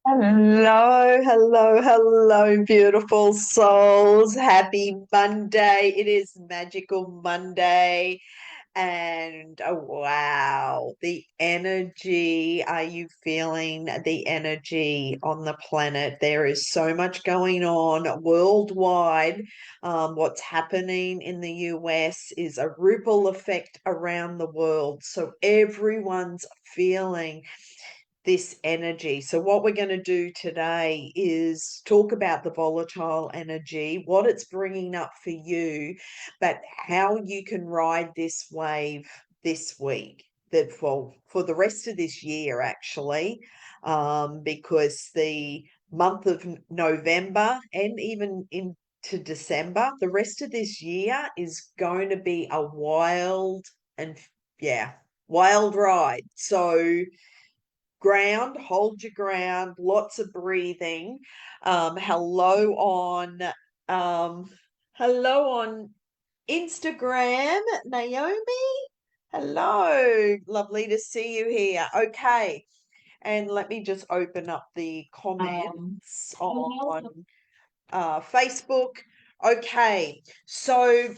Hello, hello, hello, beautiful souls. Happy Monday. It is Magical Monday. And wow, the energy. Are you feeling the energy on the planet? There is so much going on worldwide. What's happening in the US is a ripple effect around the world. So everyone's feeling this energy. So, what we're going to do today is talk about the volatile energy, what it's bringing up for you, but how you can ride this wave this week, that for the rest of this year, actually, because the month of November and even into December, the rest of this year is going to be a wild and yeah, wild ride. So, hold your ground, lots of breathing. Um, hello on Instagram, Naomi. Hello, lovely to see you here. Okay, and let me just open up the comments on Facebook. Okay, so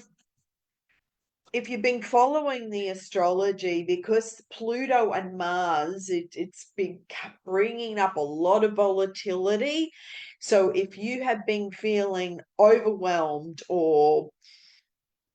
if you've been following the astrology, because Pluto and Mars, it's been bringing up a lot of volatility. So if you have been feeling overwhelmed or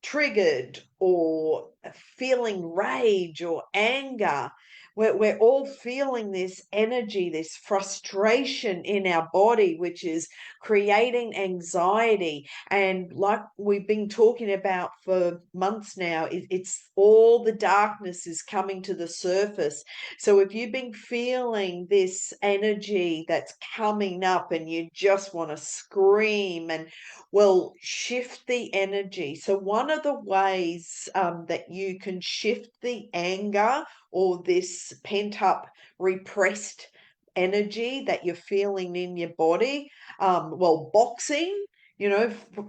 triggered or feeling rage or anger. We're all feeling this energy, this frustration in our body, which is creating anxiety. And like we've been talking about for months now, it's all the darkness is coming to the surface. So if you've been feeling this energy that's coming up and you just want to scream and well, shift the energy. So, one of the ways that you can shift the anger or this pent up, repressed energy that you're feeling in your body, well, boxing.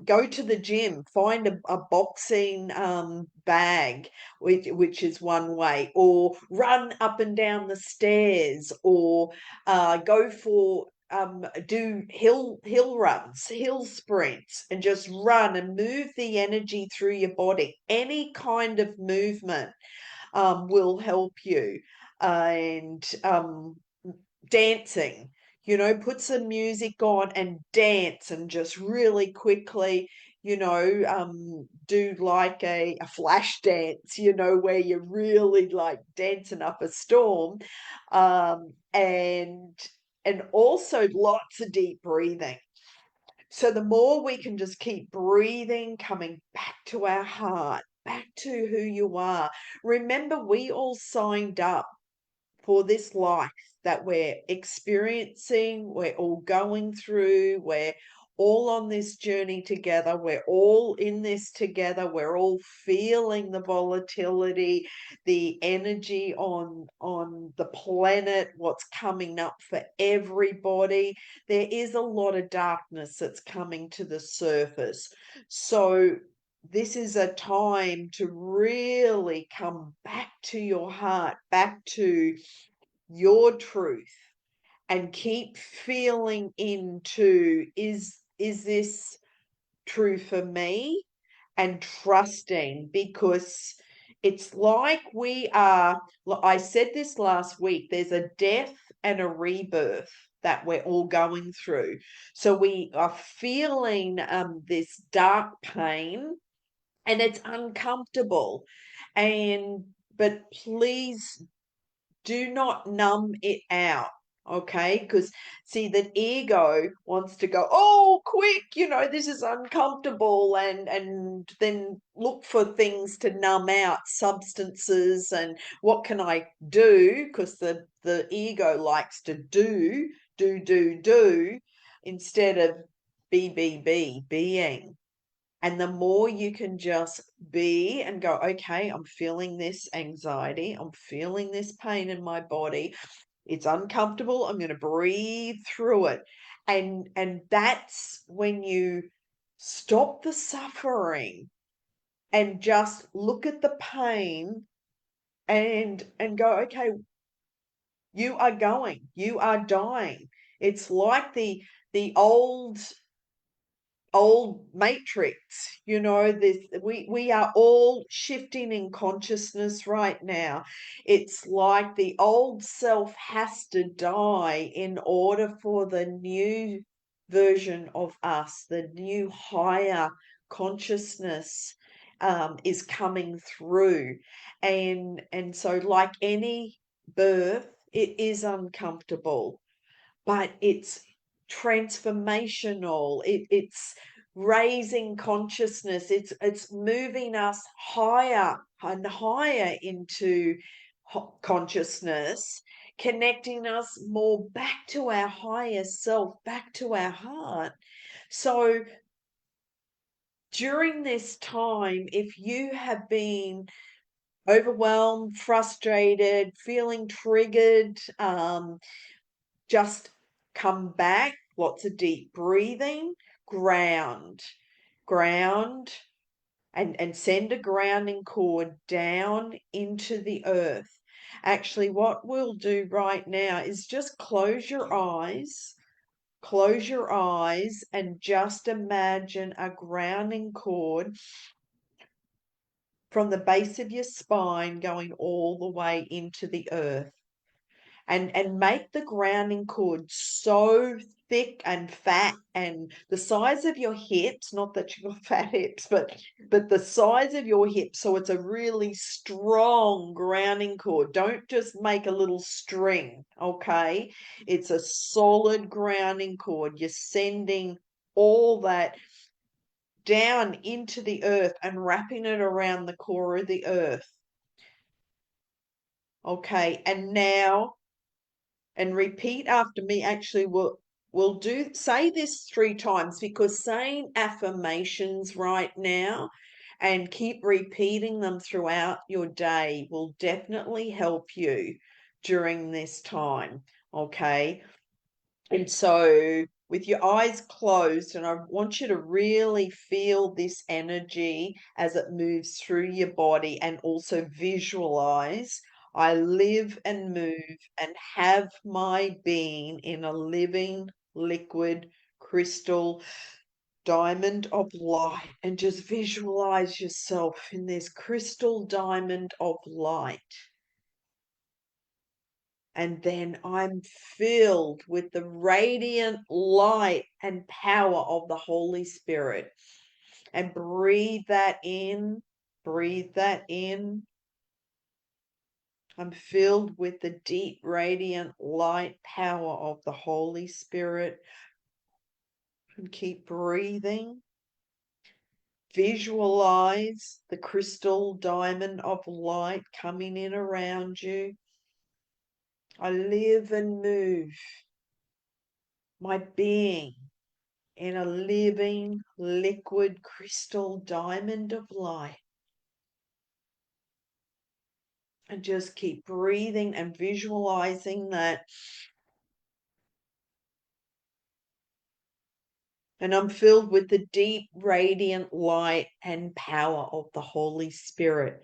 Go to the gym, find a boxing bag, which is one way, or run up and down the stairs, or go for do hill runs, hill sprints, and just run and move the energy through your body. Any kind of movement will help you. And dancing, put some music on and dance and just really quickly, do like a flash dance, where you're really like dancing up a storm. And also lots of deep breathing. So the more we can just keep breathing, coming back to our heart, back to who you are. Remember, we all signed up for this life that we're experiencing, we're all going through, we're all on this journey together, we're all in this together, we're all feeling the volatility, the energy on the planet, what's coming up for everybody. There is a lot of darkness that's coming to the surface. So this is a time to really come back to your heart, back to your truth, and keep feeling into is this true for me, and trusting, because it's like I said this last week, there's a death and a rebirth that we're all going through. So we are feeling this dark pain, and it's uncomfortable. And but please do not numb it out. Okay, because see, that ego wants to go, oh, quick, this is uncomfortable, and then look for things to numb out, substances, and what can I do? Because the ego likes to do instead of being. And the more you can just be and go, okay, I'm feeling this anxiety, I'm feeling this pain in my body. It's uncomfortable. I'm going to breathe through it. And that's when you stop the suffering and just look at the pain and go, okay, you are dying. It's like the old matrix, this we are all shifting in consciousness right now. It's like the old self has to die in order for the new version of us, the new higher consciousness, is coming through. And so, like any birth, it is uncomfortable, but it's transformational. It's raising consciousness. It's moving us higher and higher into consciousness, connecting us more back to our higher self, back to our heart. So during this time, if you have been overwhelmed, frustrated, feeling triggered, just come back, lots of deep breathing, ground, ground, and send a grounding cord down into the earth. Actually, what we'll do right now is just close your eyes, and just imagine a grounding cord from the base of your spine going all the way into the earth. And make the grounding cord so thick and fat and the size of your hips, not that you've got fat hips, but the size of your hips, so it's a really strong grounding cord. Don't just make a little string, okay? It's a solid grounding cord. You're sending all that down into the earth and wrapping it around the core of the earth. Okay, and now, and repeat after me. Actually, we'll say this 3 times, because saying affirmations right now and keep repeating them throughout your day will definitely help you during this time. Okay. And so, with your eyes closed, and I want you to really feel this energy as it moves through your body, and also visualize: I live and move and have my being in a living, liquid, crystal diamond of light. And just visualize yourself in this crystal diamond of light. And then I'm filled with the radiant light and power of the Holy Spirit. And breathe that in, breathe that in. I'm filled with the deep, radiant light power of the Holy Spirit. And keep breathing. Visualize the crystal diamond of light coming in around you. I live and move my being in a living, liquid, crystal diamond of light. And just keep breathing and visualizing that. And I'm filled with the deep, radiant light and power of the Holy Spirit.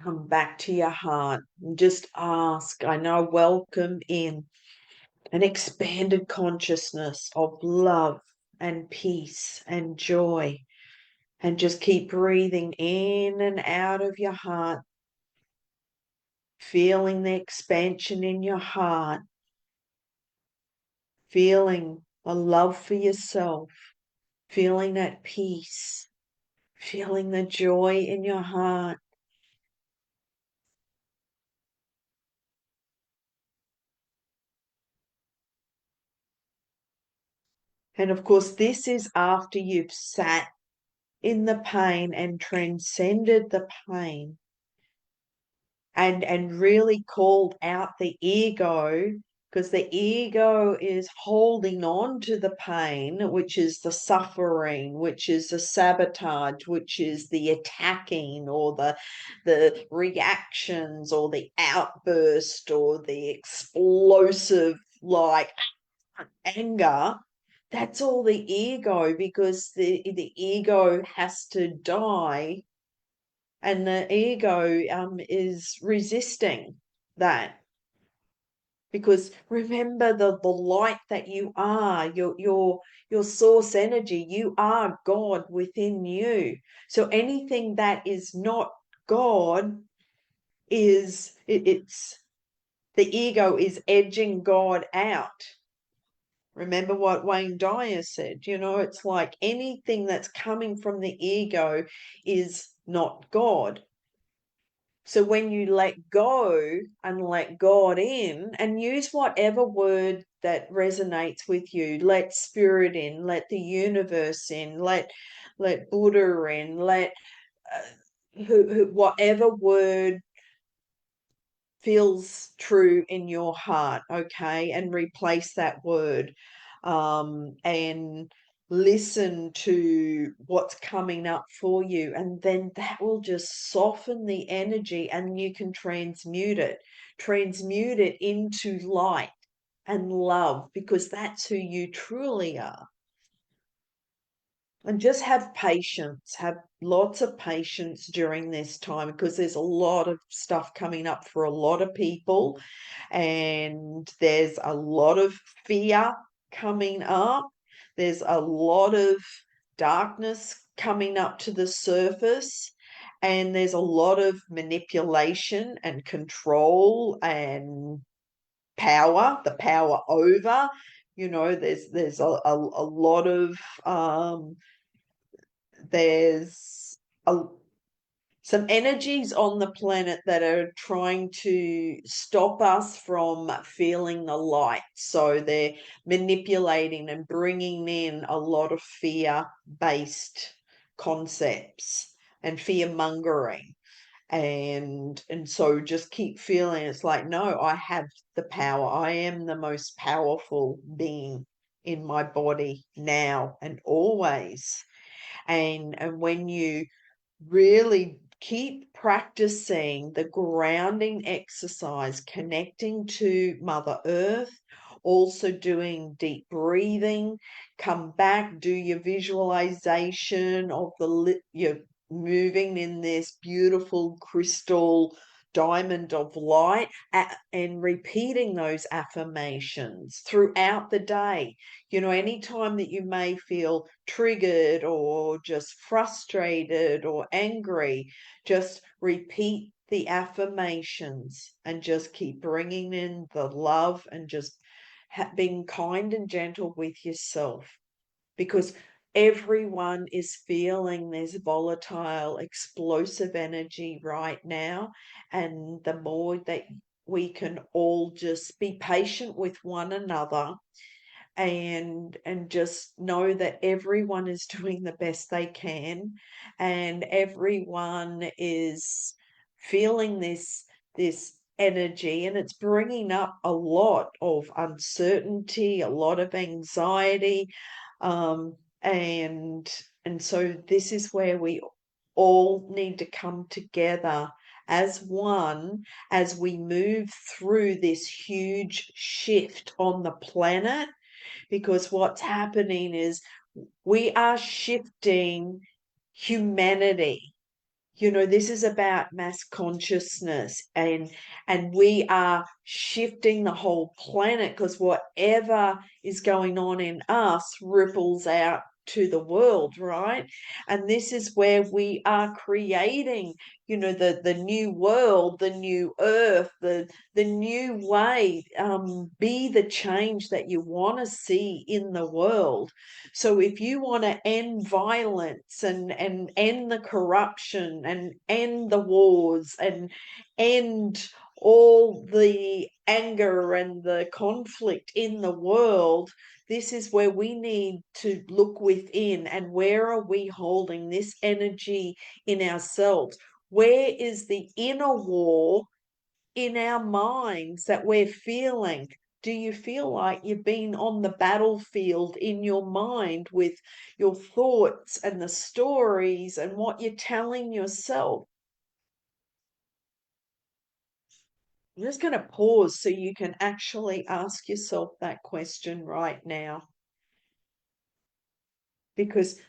Come back to your heart and just ask, I know, welcome in an expanded consciousness of love and peace and joy. And just keep breathing in and out of your heart, feeling the expansion in your heart, feeling a love for yourself, feeling that peace, feeling the joy in your heart. And of course, this is after you've sat in the pain and transcended the pain, and really called out the ego, because the ego is holding on to the pain, which is the suffering, which is the sabotage, which is the attacking, or the reactions, or the outburst, or the explosive, like, anger. That's all the ego, because the ego has to die and the ego is resisting that. Because remember the light that you are, your source energy, you are God within you. So anything that is not God it's the ego is edging God out. Remember what Wayne Dyer said, it's like anything that's coming from the ego is not God. So when you let go and let God in and use whatever word that resonates with you, let spirit in, let the universe in, let Buddha in, let whatever word feels true in your heart, okay, and replace that word, and listen to what's coming up for you, and then that will just soften the energy, and you can transmute it into light and love, because that's who you truly are. And just have lots of patience during this time, because there's a lot of stuff coming up for a lot of people, and there's a lot of fear coming up. There's a lot of darkness coming up to the surface, and there's a lot of manipulation and control and the power over. There's a lot of there's a, some energies on the planet that are trying to stop us from feeling the light. So they're manipulating and bringing in a lot of fear-based concepts and fear-mongering. And so just keep feeling it's like, no, I have the power. I am the most powerful being in my body now and always. And when you really keep practicing the grounding exercise, connecting to Mother Earth, also doing deep breathing, come back, do your visualization of you're moving in this beautiful crystal diamond of light, and repeating those affirmations throughout the day. Anytime that you may feel triggered or just frustrated or angry, just repeat the affirmations and just keep bringing in the love, and just being kind and gentle with yourself, because everyone is feeling this volatile, explosive energy right now. And the more that we can all just be patient with one another, and just know that everyone is doing the best they can, and everyone is feeling this energy, and it's bringing up a lot of uncertainty, a lot of anxiety, um, and so this is where we all need to come together as one, as we move through this huge shift on the planet. Because what's happening is we are shifting humanity. This is about mass consciousness, and we are shifting the whole planet, because whatever is going on in us ripples out to the world, right? And this is where we are creating, the new world, the new earth, the new way. Be the change that you want to see in the world. So if you want to end violence, and end the corruption, and end the wars, and end all the anger and the conflict in the world, this is where we need to look within. And where are we holding this energy in ourselves? Where is the inner war in our minds that we're feeling? Do you feel like you've been on the battlefield in your mind with your thoughts and the stories and what you're telling yourself? I'm just going to pause so you can actually ask yourself that question right now, because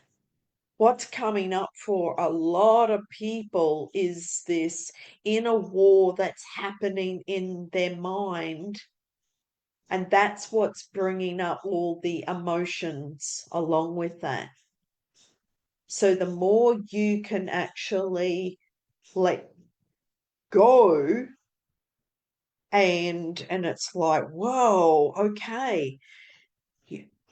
what's coming up for a lot of people is this inner war that's happening in their mind. And that's what's bringing up all the emotions along with that. So the more you can actually let go, and it's like, whoa, okay,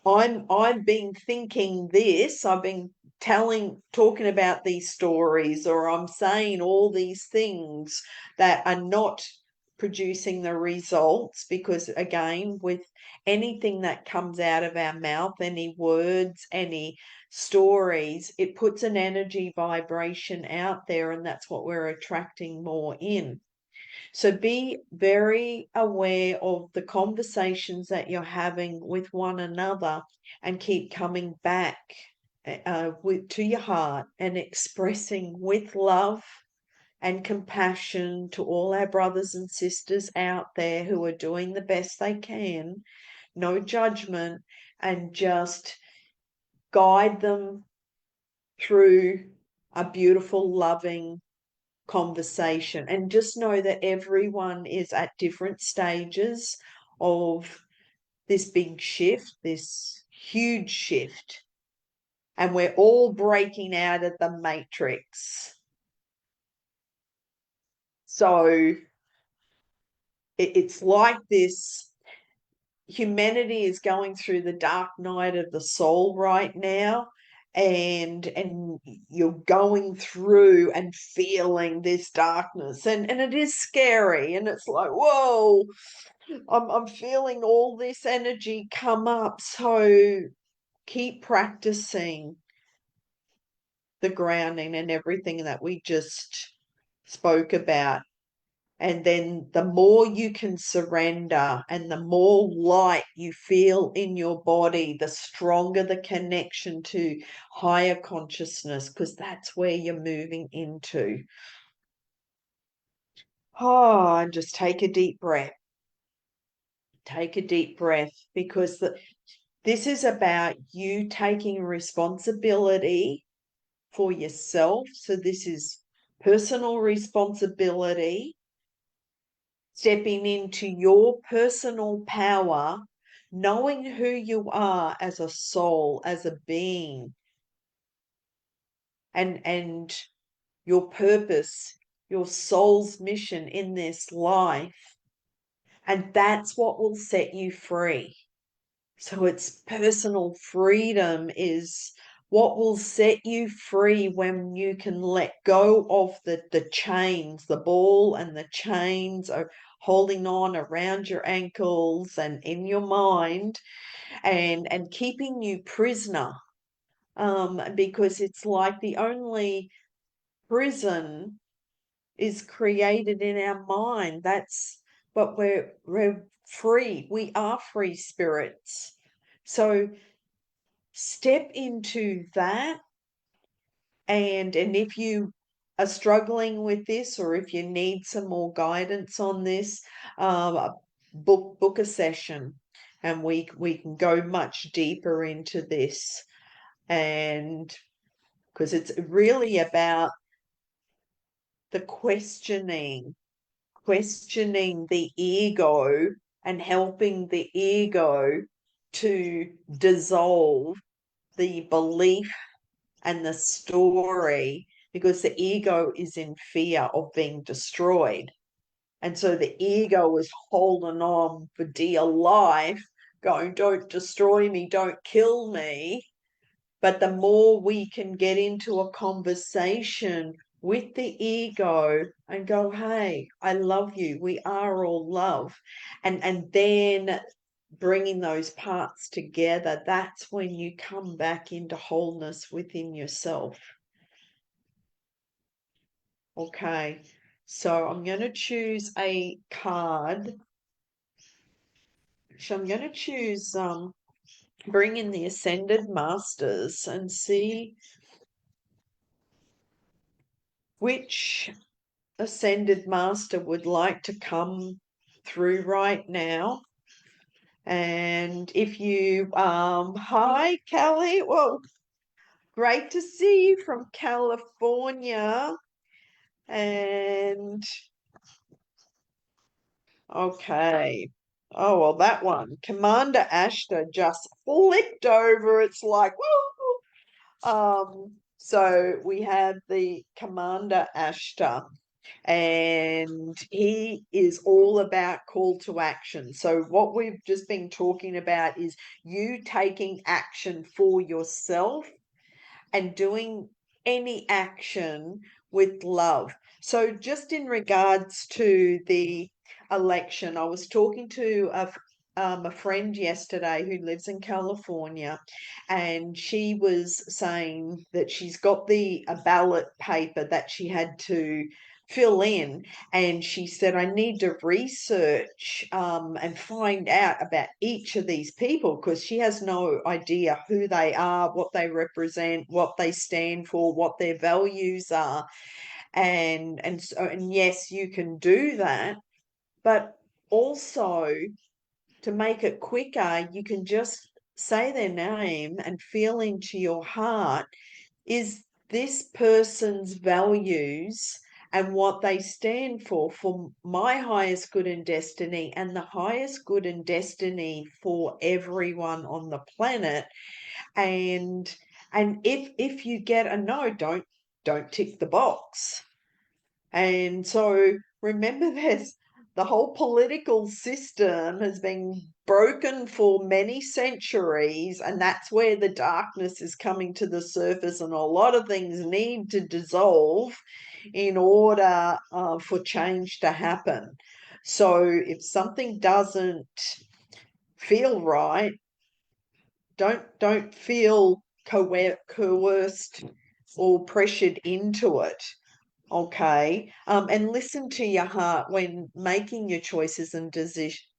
I've been thinking this, I've been talking about these stories, or I'm saying all these things that are not producing the results, because again, with anything that comes out of our mouth, any words, any stories, it puts an energy vibration out there, and that's what we're attracting more in. So be very aware of the conversations that you're having with one another, and keep coming back to your heart and expressing with love and compassion to all our brothers and sisters out there who are doing the best they can. No judgment, and just guide them through a beautiful, loving conversation. And just know that everyone is at different stages of this big shift, this huge shift, and we're all breaking out of the matrix. So it's like this, humanity is going through the dark night of the soul right now, and you're going through and feeling this darkness, and it is scary, and it's like, whoa, I'm feeling all this energy come up. So keep practicing the grounding and everything that we just spoke about. And then the more you can surrender and the more light you feel in your body, the stronger the connection to higher consciousness, because that's where you're moving into. Oh, and just take a deep breath. Take a deep breath, because this is about you taking responsibility for yourself. So this is personal responsibility, stepping into your personal power, knowing who you are as a soul, as a being, and your purpose, your soul's mission in this life. And that's what will set you free. So it's personal freedom is what will set you free, when you can let go of the chains, the ball and the chains are holding on around your ankles and in your mind, and keeping you prisoner. Because it's like the only prison is created in our mind. That's, but we're free. We are free spirits. So step into that, and if you are struggling with this, or if you need some more guidance on this, book a session, and we can go much deeper into this. And because it's really about the questioning the ego, and helping the ego to dissolve the belief and the story, because the ego is in fear of being destroyed. And so the ego is holding on for dear life, going, don't destroy me, don't kill me. But the more we can get into a conversation with the ego and go, hey, I love you, we are all love, and then bringing those parts together, that's when you come back into wholeness within yourself. Okay, so I'm going to choose a card. So I'm going to choose bring in the Ascended Masters, and see which Ascended Master would like to come through right now. And if you hi Kelly, well, Great to see you from California. And okay. Oh, well, that one. Commander Ashton just flipped over. It's like, woo! So we have the Commander Ashton, and he is all about call to action. So what we've just been talking about is you taking action for yourself and doing any action with love. So, just in regards to the election, I was talking to a friend yesterday who lives in California, and she was saying that she's got a ballot paper that she had to fill in, and she said, I need to research and find out about each of these people because she has no idea who they are, what they represent, what they stand for, what their values are. And yes, you can do that, but also to make it quicker, you can just say their name and feel into your heart, is this person's values and what they stand for my highest good and destiny and the highest good and destiny for everyone on the planet. And if you get a no, don't tick the box. And so remember this, the whole political system has been broken for many centuries, and that's where the darkness is coming to the surface, and a lot of things need to dissolve in order for change to happen. So if something doesn't feel right, don't feel coerced or pressured into it. Okay. And listen to your heart when making your choices and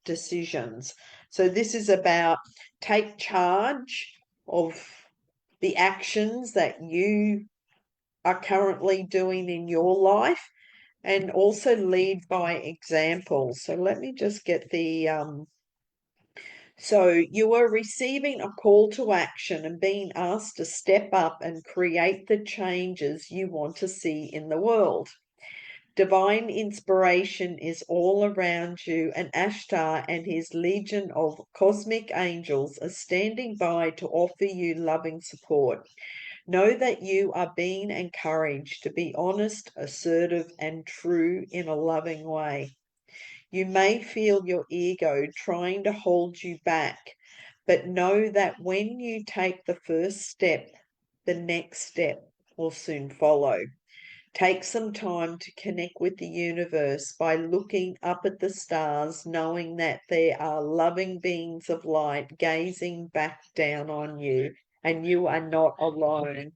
decisions. So this is about take charge of the actions that you are currently doing in your life and also lead by example. So let me just get so you are receiving a call to action and being asked to step up and create the changes you want to see in the world. Divine inspiration is all around you, and Ashtar and his legion of cosmic angels are standing by to offer you loving support. Know that you are being encouraged to be honest, assertive, and true in a loving way. You may feel your ego trying to hold you back, but know that when you take the first step, the next step will soon follow. Take some time to connect with the universe by looking up at the stars, knowing that there are loving beings of light gazing back down on you, and you are not alone.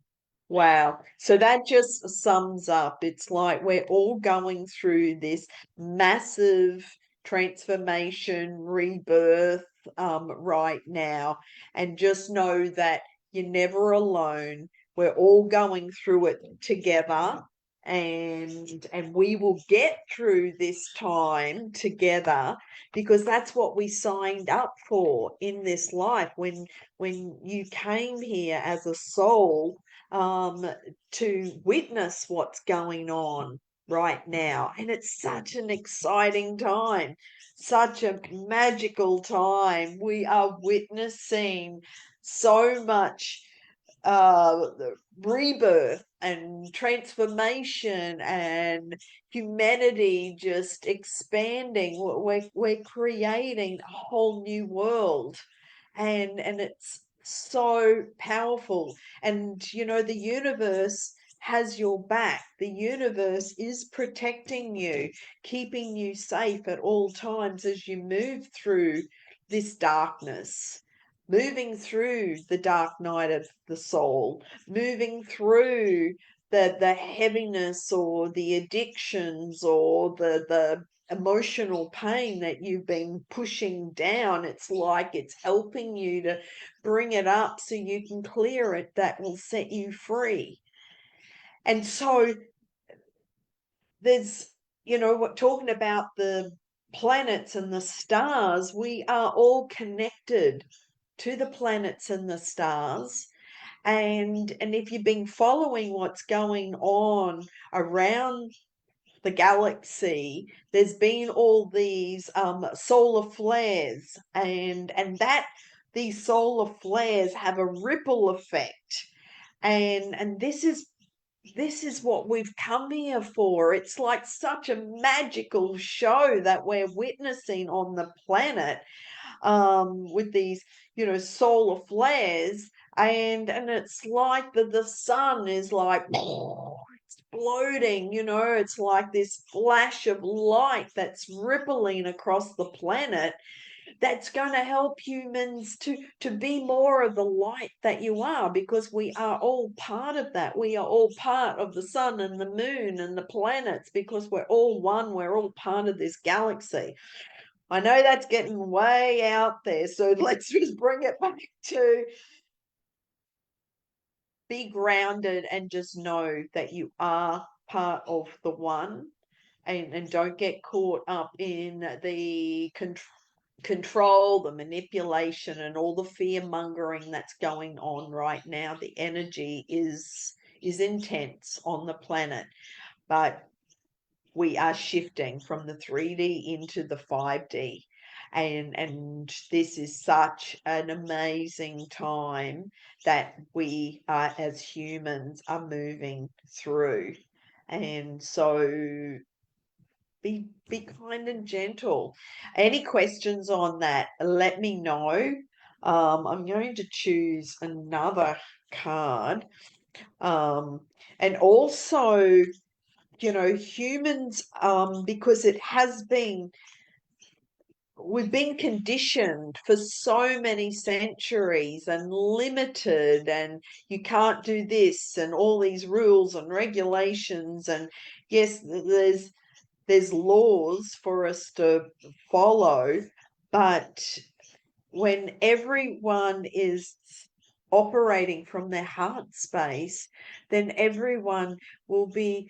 Wow. So that just sums up. It's like we're all going through this massive transformation, rebirth right now. And just know that you're never alone. We're all going through it together. And we will get through this time together because that's what we signed up for in this life when you came here as a soul, to witness what's going on right now. And it's such an exciting time, such a magical time. We are witnessing so much the rebirth and transformation and humanity just expanding. We're creating a whole new world, and it's so powerful. And you know, the universe has your back. The universe is protecting you, keeping you safe at all times as you move through this darkness, moving through the dark night of the soul, moving through the heaviness or the addictions or the emotional pain that you've been pushing down. It's like it's helping you to bring it up so you can clear it. That will set you free. And so there's, you know, what talking about the planets and the stars, we are all connected to the planets and the stars. And if you've been following what's going on around the galaxy, there's been all these solar flares, and that these solar flares have a ripple effect, and this is what we've come here for. It's like such a magical show that we're witnessing on the planet, with these, solar flares, and it's like the sun is like exploding. It's like this flash of light that's rippling across the planet, that's going to help humans to be more of the light that you are, because we are all part of that. We are all part of the sun and the moon and the planets, because we're all one. We're all part of this galaxy. I know that's getting way out there, so let's just bring it back to be grounded and just know that you are part of the one, and don't get caught up in the control, the manipulation, and all the fear mongering that's going on right now. The energy is intense on the planet, but we are shifting from the 3D into the 5D. And this is such an amazing time that we are, as humans, are moving through. And so be kind and gentle. Any questions on that, let me know. I'm going to choose another card. And also, humans, because we've been conditioned for so many centuries and limited, and you can't do this, and all these rules and regulations, and yes, there's laws for us to follow, but when everyone is operating from their heart space, then everyone will be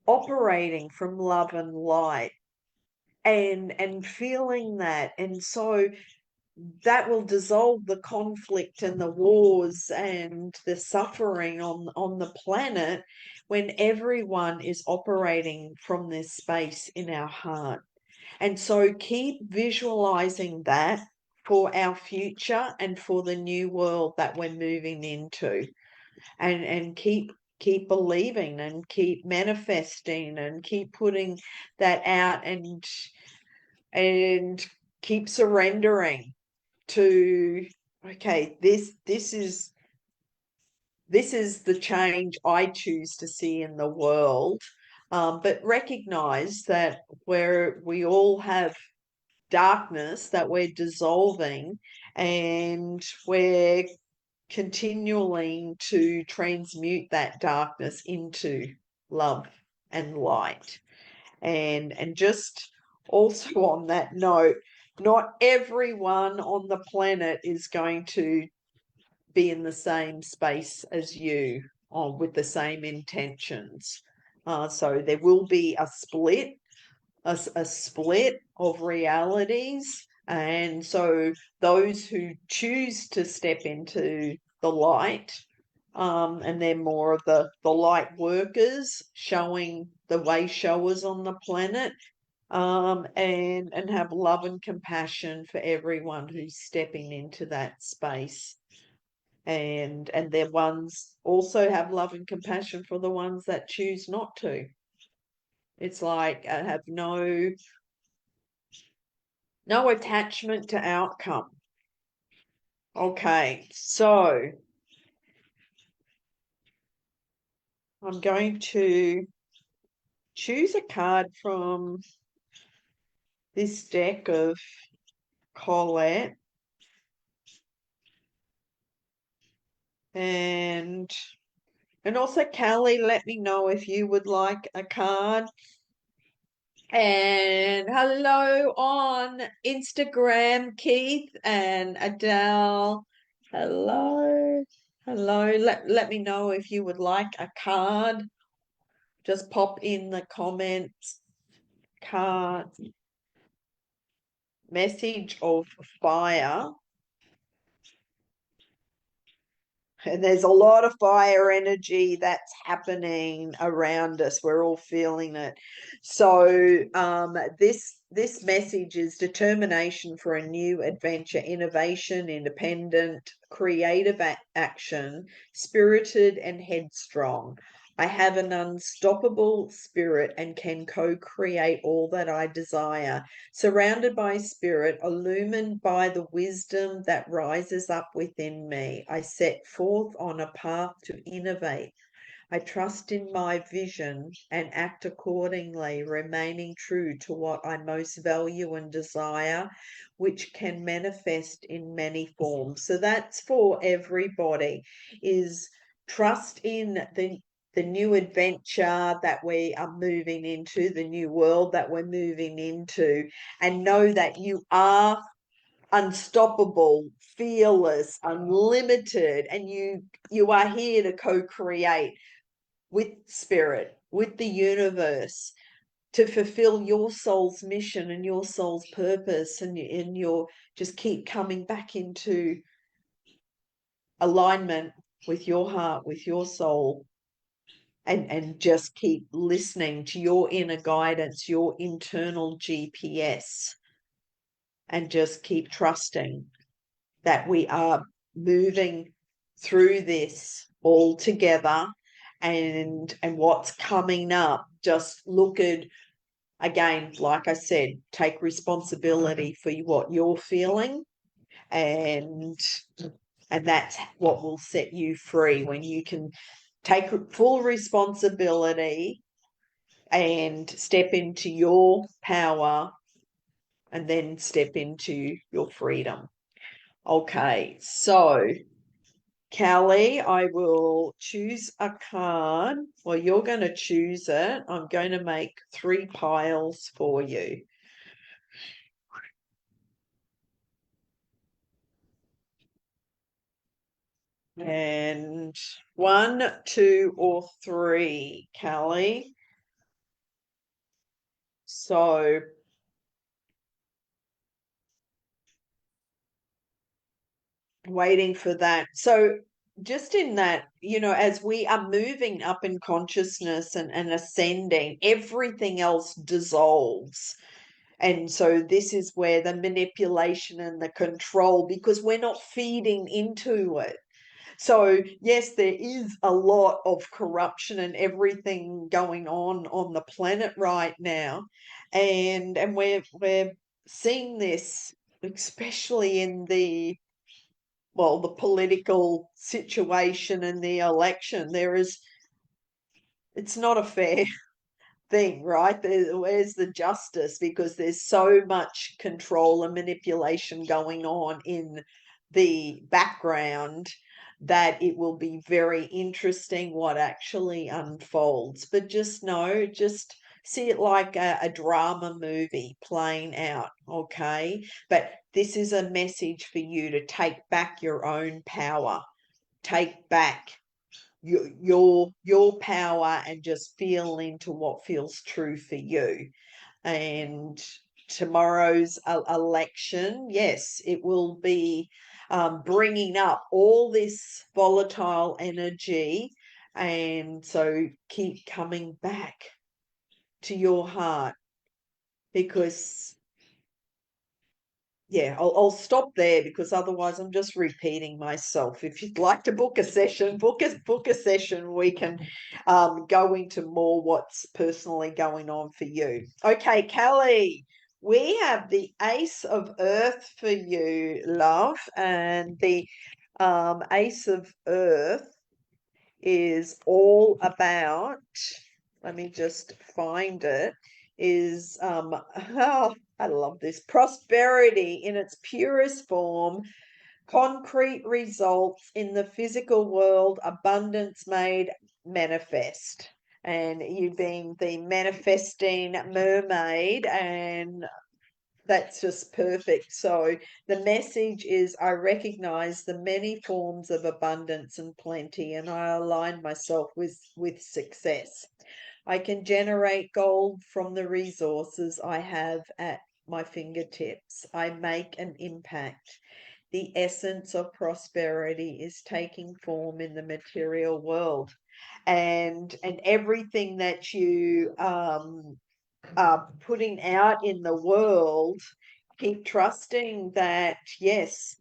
operating from love and light, and feeling that. And so that will dissolve the conflict and the wars and the suffering on the planet, when everyone is operating from this space in our heart. And so keep visualizing that for our future and for the new world that we're moving into, and keep believing and keep manifesting and keep putting that out, and keep surrendering to, okay, this is the change I choose to see in the world. But recognize that we all have darkness that we're dissolving, and we're continuing to transmute that darkness into love and light. And just also on that note, not everyone on the planet is going to be in the same space as you, with the same intentions. So there will be a split, a split of realities. And so those who choose to step into the light, and they're more of the light workers, showing the way showers on the planet, and have love and compassion for everyone who's stepping into that space. And their ones also have love and compassion for the ones that choose not to. It's like I have no attachment to outcome. Okay, so I'm going to choose a card from this deck of Colette, and also Callie, let me know if you would like a card. And hello on Instagram, Keith and Adele. Hello. Hello. Let me know if you would like a card. Just pop in the comments. Card. Message of fire. And there's a lot of fire energy that's happening around us. We're all feeling it. So this message is determination for a new adventure, innovation, independent, creative action, spirited and headstrong. I have an unstoppable spirit and can co-create all that I desire. Surrounded by spirit, illumined by the wisdom that rises up within me, I set forth on a path to innovate. I trust in my vision and act accordingly, remaining true to what I most value and desire, which can manifest in many forms. So that's for everybody, is trust in the new adventure that we are moving into, the new world that we're moving into, and know that you are unstoppable, fearless, unlimited, and you are here to co-create with spirit, with the universe, to fulfill your soul's mission and your soul's purpose, and you're just keep coming back into alignment with your heart, with your soul, and just keep listening to your inner guidance, your internal GPS, and just keep trusting that we are moving through this all together. And what's coming up, just look at, again, like I said, take responsibility for what you're feeling, and that's what will set you free, when you can take full responsibility and step into your power, and then step into your freedom. Okay, so Callie, I will choose a card. Well, you're going to choose it. I'm going to make 3 piles for you. And 1, 2, or 3, Callie. So waiting for that. So just in that, as we are moving up in consciousness and ascending, everything else dissolves. And so this is where the manipulation and the control, because we're not feeding into it. So yes, there is a lot of corruption and everything going on the planet right now, and we're seeing this, especially in the political situation and the election. It's not a fair thing, right? Where's the justice? Because there's so much control and manipulation going on in the background, that it will be very interesting what actually unfolds. But just see it like a drama movie playing out, okay? But this is a message for you to take back your own power, take back your power, and just feel into what feels true for you. And tomorrow's election, yes, it will be bringing up all this volatile energy, and so keep coming back to your heart, because I'll stop there, because otherwise I'm just repeating myself. If you'd like to book a session, book a session. We can go into more what's personally going on for you. Okay, Kelly, we have the Ace of Earth for you, love, and the Ace of Earth is all about, let me just find it, is oh, I love this, prosperity in its purest form, concrete results in the physical world, abundance made manifest. And you being the manifesting mermaid, and that's just perfect. So the message is, I recognize the many forms of abundance and plenty, and I align myself with success. I can generate gold from the resources I have at my fingertips. I make an impact. the essence of prosperity is taking form in the material world. And everything that you are putting out in the world, keep trusting that, yes,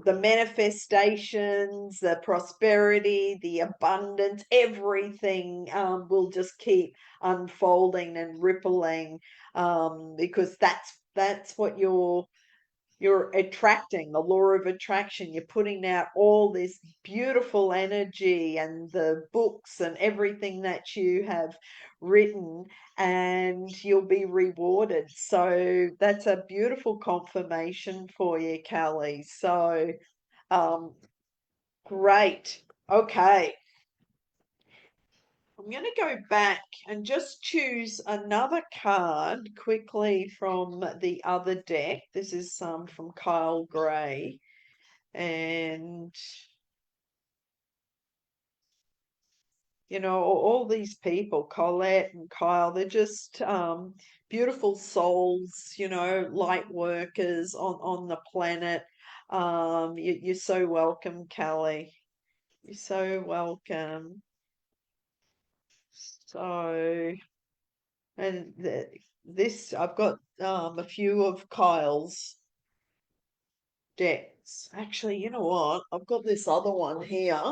the manifestations, the prosperity, the abundance, everything will just keep unfolding and rippling, because that's what you're attracting, the law of attraction. You're putting out all this beautiful energy and the books and everything that you have written, and you'll be rewarded. So that's a beautiful confirmation for you, Kelly. So um great. Okay, I'm going to go back and just choose another card quickly from the other deck. This is from Kyle Gray. And, all these people, Colette and Kyle, they're just beautiful souls, light workers on the planet. You're so welcome, Kelly. You're so welcome. So, and this, I've got a few of Kyle's decks. Actually, you know what? I've got this other one here,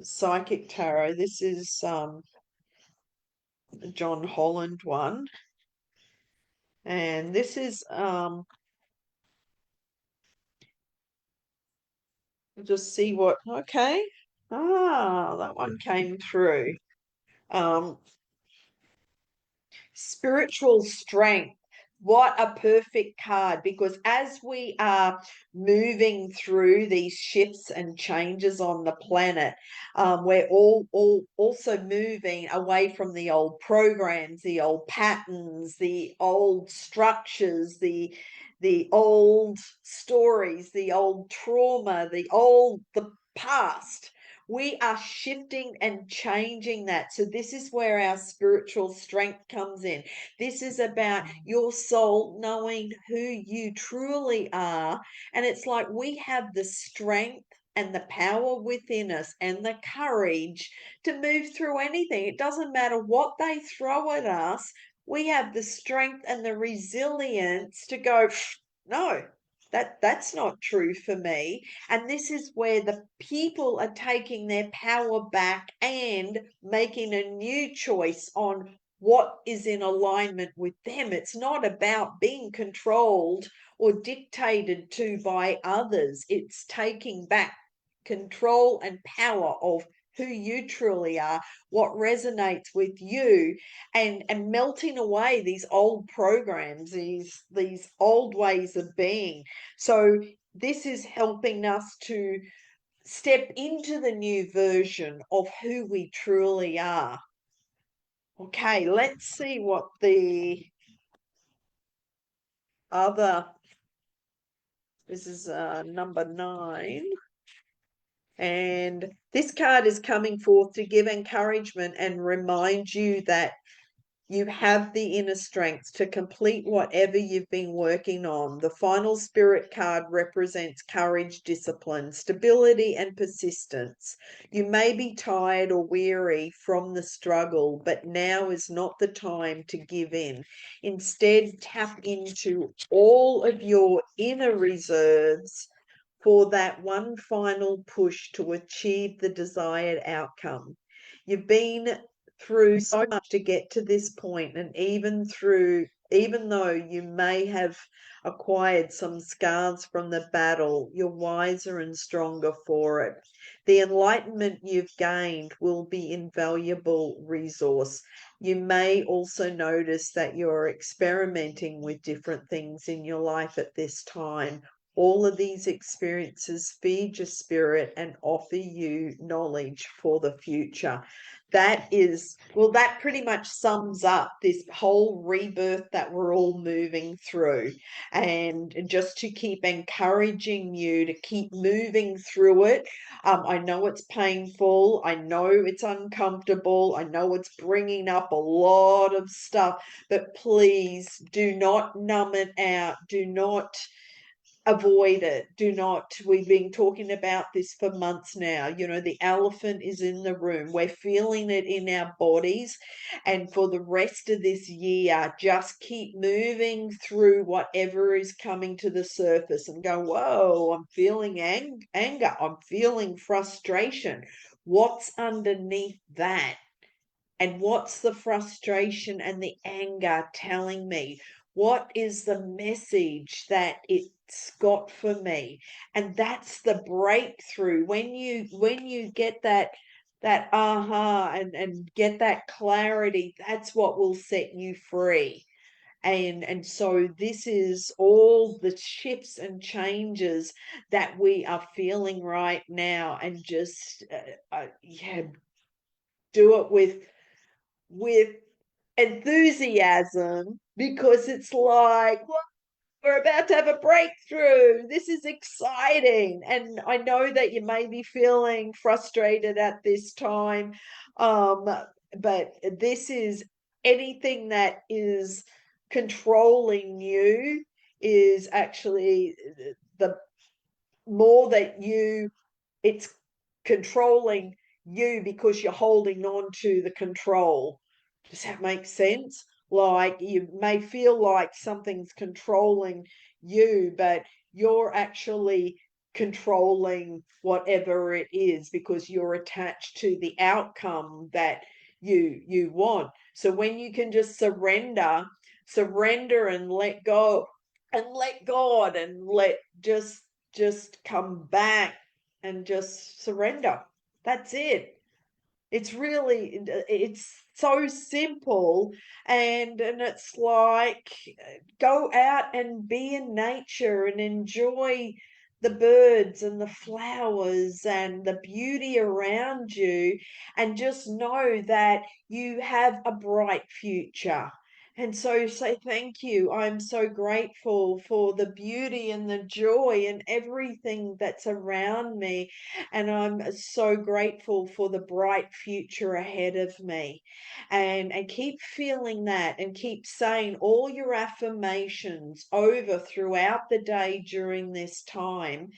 Psychic Tarot. This is John Holland one. And this is just see what, okay. That one came through. Um Spiritual strength. What a perfect card, because as we are moving through these shifts and changes on the planet, we're all also moving away from the old programs, the old patterns, the old structures, the old stories, the old trauma, the past. We are shifting and changing that. So this is where our spiritual strength comes in. This is about your soul knowing who you truly are. And it's like we have the strength and the power within us and the courage to move through anything. It doesn't matter what they throw at us. We have the strength and the resilience to go, no, that's not true for me. And this is where the people are taking their power back and making a new choice on what is in alignment with them. It's not about being controlled or dictated to by others. It's taking back control and power of who you truly are, what resonates with you, and melting away these old programs, these old ways of being. So this is helping us to step into the new version of who we truly are. Okay, let's see what the other, this is number 9. And this card is coming forth to give encouragement and remind you that you have the inner strength to complete whatever you've been working on. The final spirit card represents courage, discipline, stability, and persistence. You may be tired or weary from the struggle, but now is not the time to give in. Instead, tap into all of your inner reserves for that one final push to achieve the desired outcome. You've been through so much to get to this point, and even though you may have acquired some scars from the battle, you're wiser and stronger for it. The enlightenment you've gained will be invaluable resource. You may also notice that you're experimenting with different things in your life at this time. All of these experiences feed your spirit and offer you knowledge for the future. That pretty much sums up this whole rebirth that we're all moving through. And just to keep encouraging you to keep moving through it. I know it's painful. I know it's uncomfortable. I know it's bringing up a lot of stuff, but please do not numb it out. Do not avoid it. Do not. We've been talking about this for months now. The elephant is in the room. We're feeling it in our bodies. And for the rest of this year, just keep moving through whatever is coming to the surface and go, whoa, I'm feeling anger. I'm feeling frustration. What's underneath that? And what's the frustration and the anger telling me? What is the message that it's got for me? And that's the breakthrough. When you get that aha and get that clarity, that's what will set you free. And so this is all the shifts and changes that we are feeling right now, and just yeah, do it with enthusiasm, because it's like, well, we're about to have a breakthrough. This is exciting. And I know that you may be feeling frustrated at this time. But this is anything that is controlling you is actually the more that it's controlling you because you're holding on to the control. Does that make sense? Like, you may feel like something's controlling you, but you're actually controlling whatever it is because you're attached to the outcome that you want. So when you can just surrender and let go and let God and let just come back and just surrender. That's it. It's so simple. And it's like, go out and be in nature and enjoy the birds and the flowers and the beauty around you, and just know that you have a bright future. And so say thank you. I'm so grateful for the beauty and the joy and everything that's around me, and I'm so grateful for the bright future ahead of me. And keep feeling that, and keep saying all your affirmations over throughout the day during this time,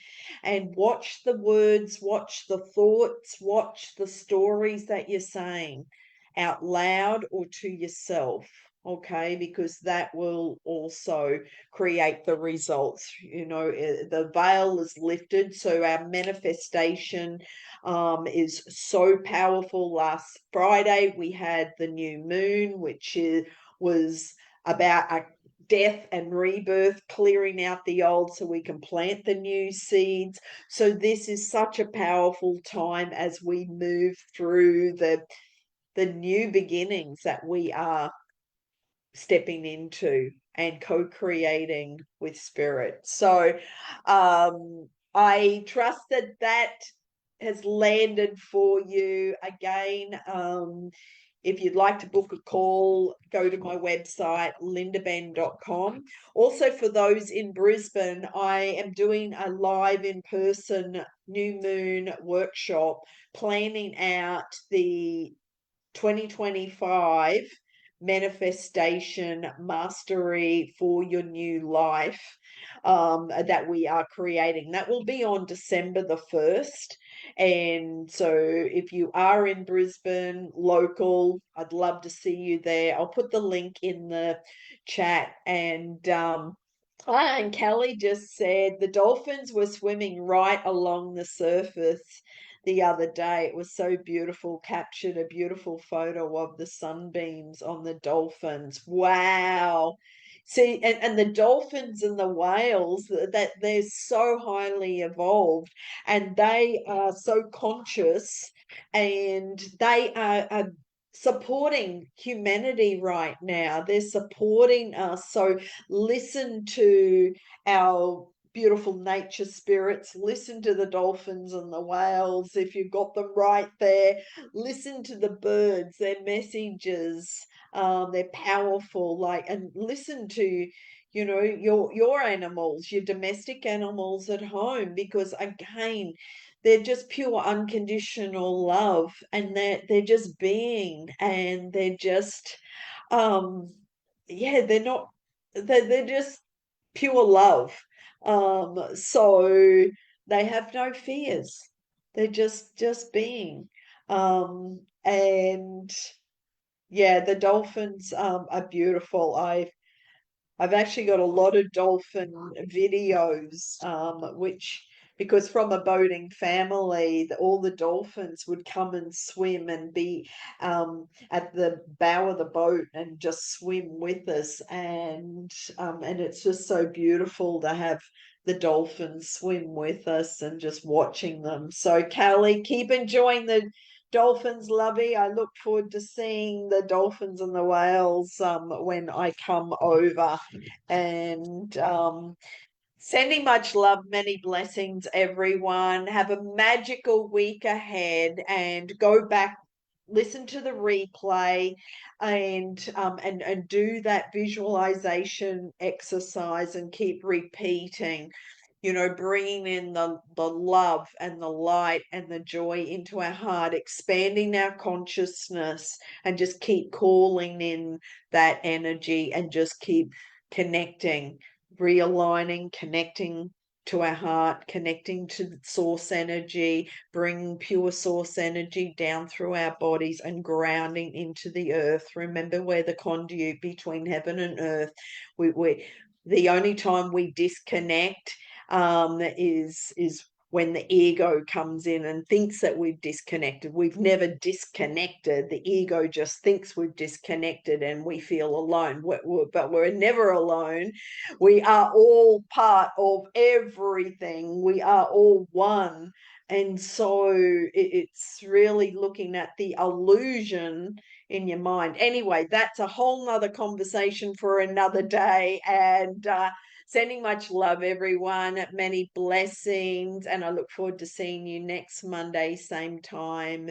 and watch the words, watch the thoughts, watch the stories that you're saying out loud or to yourself. Okay, because that will also create the results. The veil is lifted, so our manifestation is so powerful. Last Friday we had the new moon, which was about a death and rebirth, clearing out the old so we can plant the new seeds. So this is such a powerful time as we move through the new beginnings that we are stepping into and co-creating with spirit. So I trust that has landed for you. Again, if you'd like to book a call, go to my website, lindaben.com. Also, for those in Brisbane, I am doing a live in-person new moon workshop, planning out the 2025 manifestation mastery for your new life, that we are creating. That will be on December the 1st. And so if you are in Brisbane, local, I'd love to see you there. I'll put the link in the chat. And Kelly just said the dolphins were swimming right along the surface the other day. It was so beautiful, captured a beautiful photo of the sunbeams on the dolphins. Wow. See, and the dolphins and the whales, that they're so highly evolved, and they are so conscious, and they are supporting humanity right now. They're supporting us. So listen to our beautiful nature spirits, listen to the dolphins and the whales if you've got them right there. Listen to the birds, their messages, they're powerful. Like, and listen to your animals, your domestic animals at home, because again, they're just pure unconditional love, and they're just being, and they're just yeah, they're not, they're just pure love. So they have no fears. They're just being. And yeah, the dolphins are beautiful. I've actually got a lot of dolphin videos, which, because from a boating family, all the dolphins would come and swim and be at the bow of the boat and just swim with us, and it's just so beautiful to have the dolphins swim with us and just watching them. So, Callie, keep enjoying the dolphins, lovey. I look forward to seeing the dolphins and the whales when I come over. And sending much love, many blessings, everyone. Have a magical week ahead, and go back, listen to the replay, and do that visualization exercise and keep repeating, bringing in the love and the light and the joy into our heart, expanding our consciousness, and just keep calling in that energy and just keep connecting, realigning, connecting to our heart, connecting to source energy, bringing pure source energy down through our bodies and grounding into the earth. Remember, we're the conduit between heaven and earth. We the only time we disconnect is when the ego comes in and thinks that we've disconnected. We've never disconnected. The ego just thinks we've disconnected and we feel alone. But we're never alone. We are all part of everything. We are all one. And so it's really looking at the illusion in your mind. Anyway, that's a whole nother conversation for another day. And sending much love, everyone. Many blessings. And I look forward to seeing you next Monday, same time,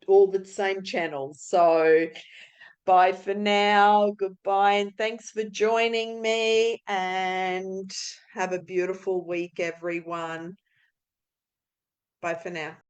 all the same channels. So bye for now. Goodbye. And thanks for joining me. And have a beautiful week, everyone. Bye for now.